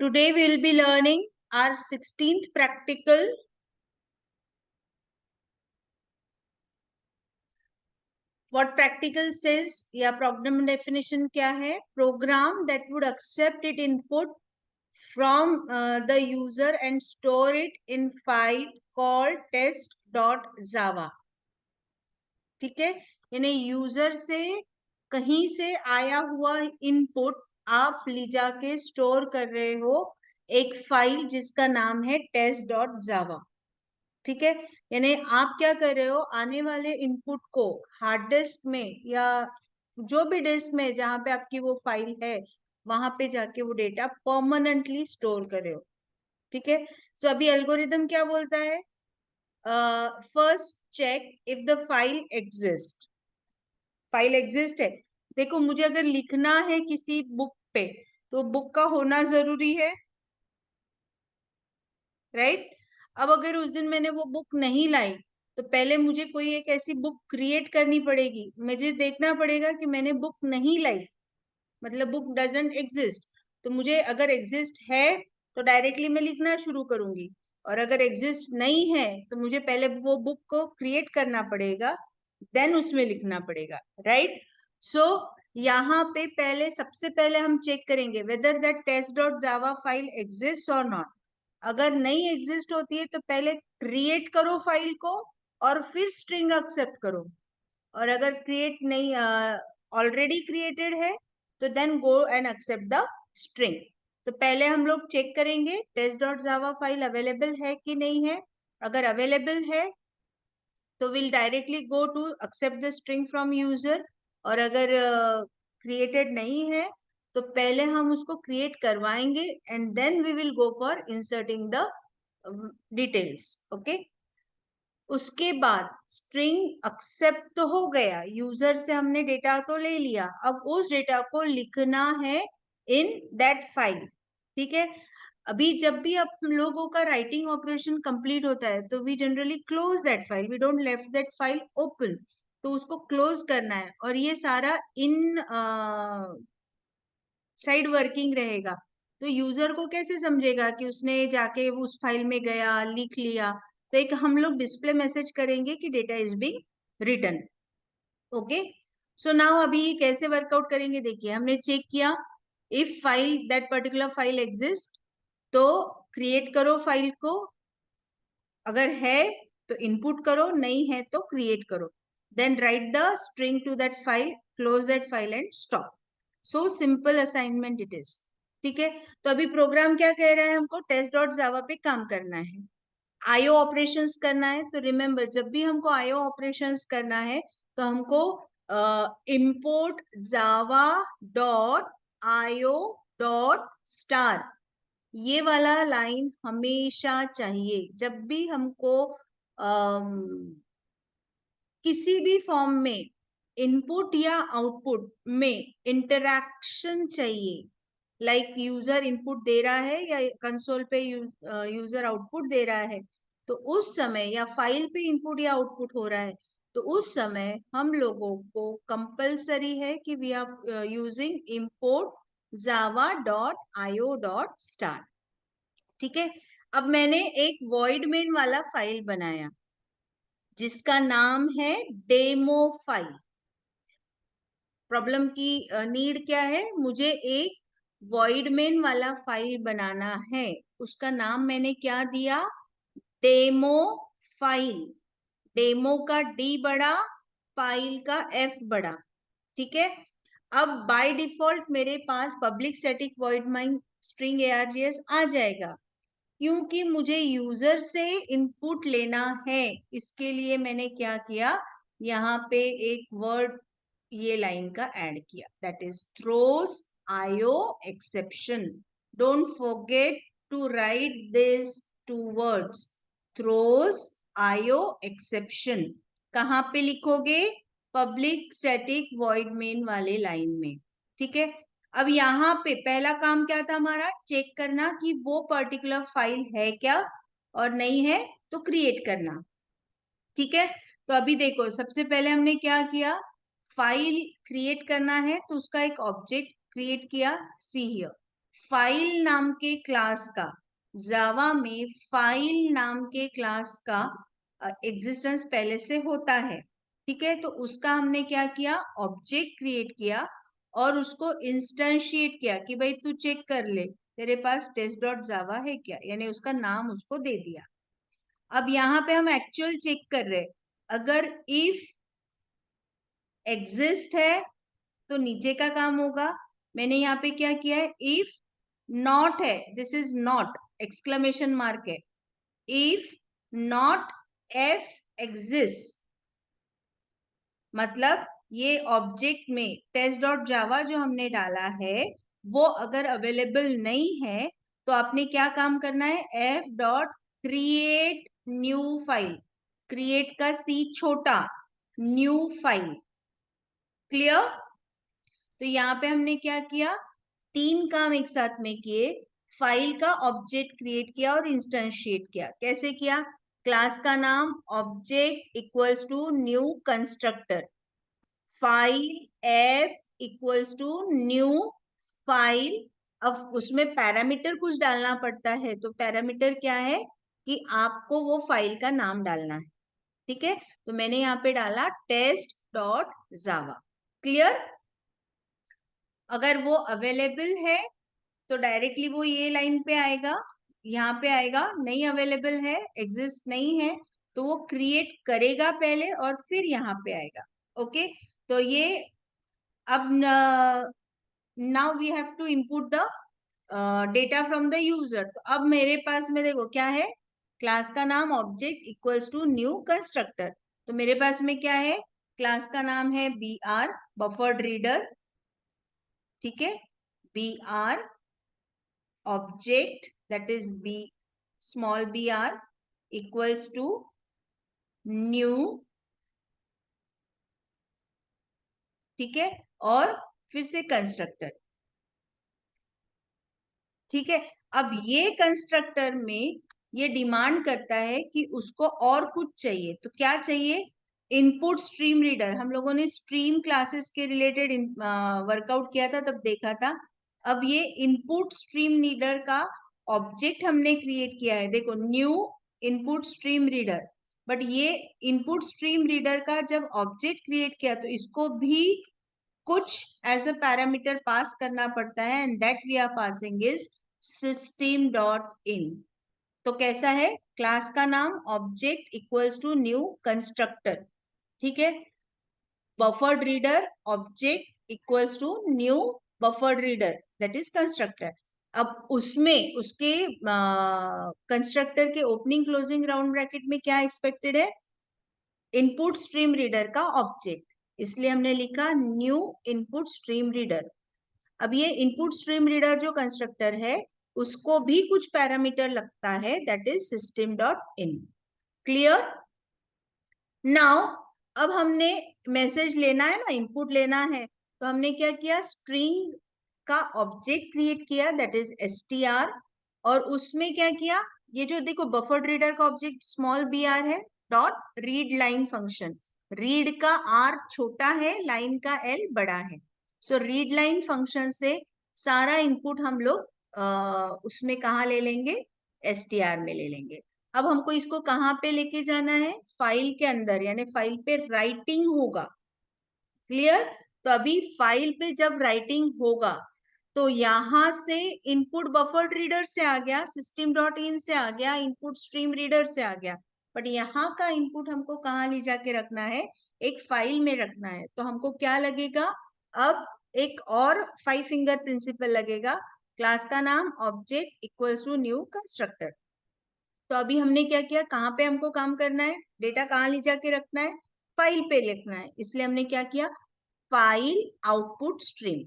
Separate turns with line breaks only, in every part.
Today we will be learning our 16th practical. What practical says या program definition क्या है? Program that would accept it input from the user and store it in file called test.java. ठीक है, यानी user से कहीं से आया हुआ इनपुट आप ले जाके स्टोर कर रहे हो एक फाइल जिसका नाम है test.java. ठीक है, यानी आप क्या कर रहे हो, आने वाले इनपुट को हार्ड डिस्क में या जो भी डिस्क में जहां पे आपकी वो फाइल है वहां पे जाके वो डेटा परमानेंटली स्टोर कर रहे हो. ठीक है, सो अभी एल्गोरिदम क्या बोलता है? First check if the file exist. File exist है. देखो, मुझे अगर लिखना है किसी बुक पे तो बुक का होना जरूरी है, राइट? अब अगर उस दिन मैंने वो बुक नहीं लाई तो पहले मुझे कोई एक ऐसी बुक क्रिएट करनी पड़ेगी. मुझे देखना पड़ेगा कि मैंने बुक नहीं लाई, मतलब बुक डजंट एग्जिस्ट. तो मुझे अगर एग्जिस्ट है तो डायरेक्टली मैं लिखना शुरू करूंगी, और अगर एग्जिस्ट नहीं है तो मुझे पहले वो बुक को क्रिएट करना पड़ेगा, देन उसमें लिखना पड़ेगा, राइट? सो यहाँ पे पहले सबसे पहले हम चेक करेंगे whether that test.java file exist और नॉट. अगर नहीं एग्जिस्ट होती है तो पहले क्रिएट करो फाइल को और फिर स्ट्रिंग एक्सेप्ट करो, और अगर क्रिएट नहीं ऑलरेडी क्रिएटेड है तो then go and accept the string. तो पहले हम लोग चेक करेंगे test.java फाइल अवेलेबल है कि नहीं है. अगर अवेलेबल है तो will directly go to accept the string from user, और अगर क्रिएटेड नहीं है तो पहले हम उसको क्रिएट करवाएंगे and then we will go for inserting the details. Okay, उसके बाद स्ट्रिंग एक्सेप्ट तो हो गया, यूजर से हमने डेटा तो ले लिया, अब उस डेटा को लिखना है इन दैट फाइल. ठीक है, अभी जब भी आप लोगों का राइटिंग ऑपरेशन कंप्लीट होता है तो we generally close that file, we don't left that file open. तो उसको क्लोज करना है, और ये सारा इन साइड वर्किंग रहेगा. तो यूजर को कैसे समझेगा कि उसने जाके उस फाइल में गया, लिख लिया? तो एक हम लोग डिस्प्ले मैसेज करेंगे कि data is being written. Okay, so now अभी कैसे वर्कआउट करेंगे, देखिए. हमने चेक किया if file that particular file exist, तो क्रिएट करो फाइल को, अगर है तो इनपुट करो, नहीं है तो क्रिएट करो, then write the string to that file, close that file and stop. So simple assignment it is. ठीक है, तो अभी प्रोग्राम क्या कह रहा है, हमको test.java पे काम करना है, आईओ ऑपरेशंस करना है. तो रिमेम्बर, जब भी हमको आईओ ऑपरेशंस करना है तो हमको import java dot IO dot star, ये वाला लाइन हमेशा चाहिए. जब भी हमको किसी भी फॉर्म में इनपुट या आउटपुट में इंटरैक्शन चाहिए, लाइक यूजर इनपुट दे रहा है या कंसोल पे यूजर आउटपुट दे रहा है, तो उस समय, या फाइल पे इनपुट या आउटपुट हो रहा है, तो उस समय हम लोगों को कंपलसरी है कि we are using import java dot IO dot star. ठीक है, अब मैंने एक void main वाला फाइल बनाया जिसका नाम है डेमो फाइल. प्रॉब्लम की नीड क्या है, मुझे एक void main वाला फाइल बनाना है, उसका नाम मैंने क्या दिया, डेमो फाइल. डेमो का डी बड़ा, फाइल का एफ बड़ा. ठीक है, अब बाय डिफॉल्ट मेरे पास public static void main string args आ जाएगा, क्योंकि मुझे यूजर से इनपुट लेना है. इसके लिए मैंने क्या किया, यहाँ पे एक वर्ड ये लाइन का ऐड किया, that is throws IO exception. Don't forget to write this two words, throws IO exception. कहाँ पे लिखोगे, पब्लिक स्टैटिक void main वाले लाइन में. ठीक है, अब यहाँ पे पहला काम क्या था हमारा, चेक करना कि वो पर्टिकुलर फाइल है क्या, और नहीं है तो क्रिएट करना. ठीक है, तो अभी देखो, सबसे पहले हमने क्या किया, फाइल क्रिएट करना है तो उसका एक ऑब्जेक्ट क्रिएट किया, सी हियर फाइल नाम के क्लास का, जावा में फाइल नाम के क्लास का एग्जिस्टेंस पहले से होता है, ठीक है। तो उसका हमने क्या किया, ऑब्जेक्ट क्रिएट किया और उसको इंस्टेंशिएट किया कि भाई तू चेक कर ले तेरे पास टेस्ट डॉट जावा है क्या, यानी उसका नाम उसको दे दिया। अब यहाँ पे हम एक्चुअल चेक कर रहे, अगर इफ एग्जिस्ट है तो नीचे का काम होगा। मैंने यहाँ पे क्या किया है, इफ नॉट है, this is not, exclamation mark है, इफ नॉट एफ एग्जिस्ट, मतलब ये ऑब्जेक्ट में टेस्ट डॉट जावा जो हमने डाला है वो अगर अवेलेबल नहीं है तो आपने क्या काम करना है, F dot create new file, create का सी छोटा, न्यू फाइल, क्लियर। तो यहाँ पे हमने क्या किया, तीन काम एक साथ में किए, फाइल का ऑब्जेक्ट क्रिएट किया और इंस्टेंशिएट किया। कैसे किया, क्लास का नाम object equals to new constructor, file F equals to new file. अब उसमें पैरामीटर कुछ डालना पड़ता है, तो पैरामीटर क्या है कि आपको वो फाइल का नाम डालना है, ठीक है। तो मैंने यहाँ पे डाला टेस्ट डॉट जावा, क्लियर। अगर वो अवेलेबल है तो डायरेक्टली वो ये लाइन पे आएगा, यहाँ पे आएगा, नहीं अवेलेबल है, एग्जिस्ट नहीं है, तो वो क्रिएट करेगा पहले और फिर यहाँ पे आएगा। ओके, तो ये अब now we have to input the data from the user. तो अब मेरे पास में देखो क्या है, क्लास का नाम object equals to new constructor. तो मेरे पास में क्या है, क्लास का नाम है बी आर बफर्ड रीडर, ठीक है, B R object, that is b small br equals to new, ठीक है, और फिर से कंस्ट्रक्टर, ठीक है। अब ये कंस्ट्रक्टर में ये डिमांड करता है कि उसको और कुछ चाहिए, तो क्या चाहिए, इनपुट स्ट्रीम रीडर। हम लोगों ने स्ट्रीम क्लासेस के रिलेटेड वर्कआउट किया था, तब देखा था। अब ये इनपुट स्ट्रीम रीडर का ऑब्जेक्ट हमने क्रिएट किया है, देखो new input stream reader. But ये इनपुट स्ट्रीम रीडर का जब ऑब्जेक्ट क्रिएट किया तो इसको भी कुछ एज अ पैरामीटर पास करना पड़ता है, and that we are passing is system dot in. तो कैसा है, क्लास का नाम object equals to new constructor, ठीक है, buffered reader object equals to new buffered reader, that is constructor. अब उसमें उसके कंस्ट्रक्टर के ओपनिंग क्लोजिंग राउंड ब्रैकेट में क्या एक्सपेक्टेड है, इनपुट स्ट्रीम रीडर का ऑब्जेक्ट, इसलिए हमने लिखा न्यू इनपुट स्ट्रीम रीडर। अब ये इनपुट स्ट्रीम रीडर जो कंस्ट्रक्टर है उसको भी कुछ पैरामीटर लगता है, that is system dot in, clear. Now अब हमने मैसेज लेना है ना, इनपुट लेना है, तो हमने क्या किया, स्ट्रिंग का ऑब्जेक्ट क्रिएट किया, दैट इज str, और उसमें क्या किया, ये जो देखो बफर्ड रीडर का ऑब्जेक्ट स्मॉल br है, dot read line function, read का r छोटा है, लाइन का l बड़ा है, सो रीड लाइन फंक्शन से सारा इनपुट हम लोग उसमें कहाँ ले लेंगे, str में ले लेंगे। अब हमको इसको कहाँ पे लेके जाना है, फाइल के अंदर, यानी फाइल पे राइटिंग होगा, क्लियर। तो अभी फाइल पे जब राइटिंग होगा तो यहां से इनपुट बफर्ड रीडर से आ गया, सिस्टम डॉट इन से आ गया, इनपुट स्ट्रीम रीडर से आ गया, बट यहाँ का इनपुट हमको कहाँ ले जाके रखना है, एक फाइल में रखना है। तो हमको क्या लगेगा, अब एक और 5 फिंगर प्रिंसिपल लगेगा, क्लास का नाम object equals to new constructor. तो अभी हमने क्या किया, कहाँ पे हमको काम करना है, डेटा कहाँ ले जाके रखना है, फाइल पे लिखना है, इसलिए हमने क्या किया, file output stream,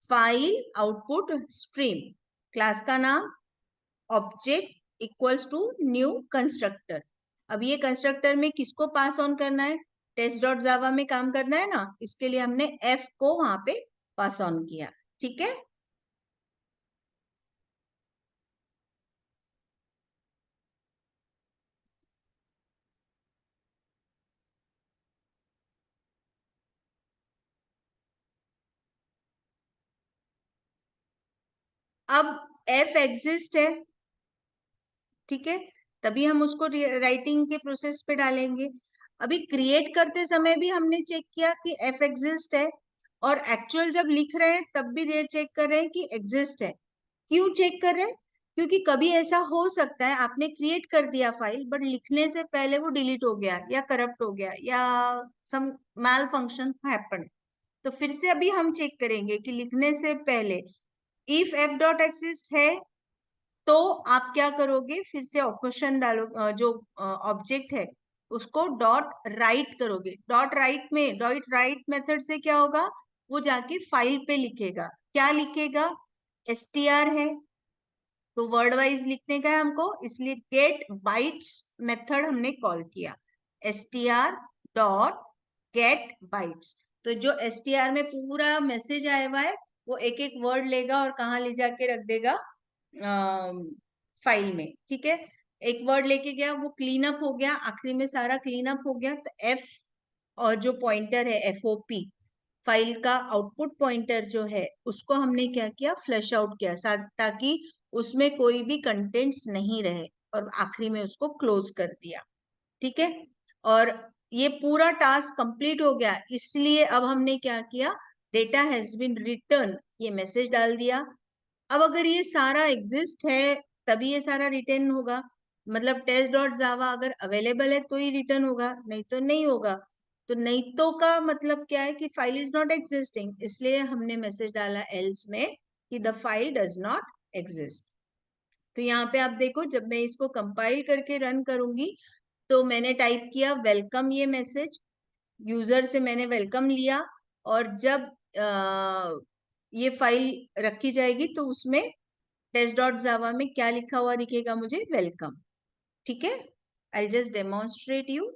file output stream, class का नाम object equals to new constructor. अब ये कंस्ट्रक्टर में किसको पास ऑन करना है, टेस्ट डॉट जावा में काम करना है ना, इसके लिए हमने एफ को वहां पे पास ऑन किया, ठीक है। अब f एग्जिस्ट है, ठीक है, तभी हम उसको राइटिंग के प्रोसेस पे डालेंगे। अभी क्रिएट करते समय भी हमने चेक किया कि f एग्जिस्ट है, और एक्चुअल जब लिख रहे हैं तब भी चेक कर रहे हैं कि एग्जिस्ट है। क्यों चेक कर रहे हैं? क्योंकि कभी ऐसा हो सकता है आपने क्रिएट कर दिया फाइल, बट लिखने से पहले वो डिलीट हो गया या करप्ट हो गया या सम मैल फंक्शन हैपन। तो फिर से अभी हम चेक करेंगे कि लिखने से पहले इफ f डॉट एग्जिस्ट है, तो आप क्या करोगे, फिर से ऑपरेशन डालो, जो ऑब्जेक्ट है उसको डॉट राइट करोगे। डॉट राइट में, डॉट राइट मेथड से क्या होगा, वो जाके फाइल पे लिखेगा। क्या लिखेगा, str है, तो वर्ड वाइज लिखने का है हमको, इसलिए गेट बाइट्स मेथड हमने कॉल किया, str डॉट गेट बाइट्स। तो जो str में पूरा मैसेज आया हुआ है वो एक एक वर्ड लेगा और कहाँ ले जाके रख देगा, फाइल में, ठीक है। एक वर्ड लेके गया, वो क्लीन अप हो गया, आखिरी में सारा क्लीन अप हो गया, तो एफ और जो पॉइंटर है FOP, फाइल का आउटपुट पॉइंटर जो है, उसको हमने क्या किया, फ्लैश आउट किया, ताकि उसमें कोई भी कंटेंट्स नहीं रहे, और आखिरी में उसको क्लोज कर दिया, ठीक है। और ये पूरा टास्क कंप्लीट हो गया, इसलिए अब हमने क्या किया, डेटा हैज बीन रिटर्न, ये मैसेज डाल दिया। अब अगर ये सारा एग्जिस्ट है तभी ये सारा रिटर्न होगा, मतलब टेस्ट डॉट जावा अगर अवेलेबल है तो ही रिटर्न होगा, नहीं तो नहीं होगा। तो नहीं तो का मतलब क्या है कि फाइल इज नॉट एग्जिस्टिंग, इसलिए हमने मैसेज डाला एल्स में कि the file does not exist. तो यहाँ पे आप देखो, जब मैं इसको कंपाइल करके रन करूंगी तो मैंने टाइप किया वेलकम, ये मैसेज यूजर से मैंने वेलकम लिया, और जब ये फाइल रखी जाएगी तो उसमें टेस्ट डॉट जावा में क्या लिखा हुआ दिखेगा मुझे, वेलकम, ठीक है। I just demonstrate you.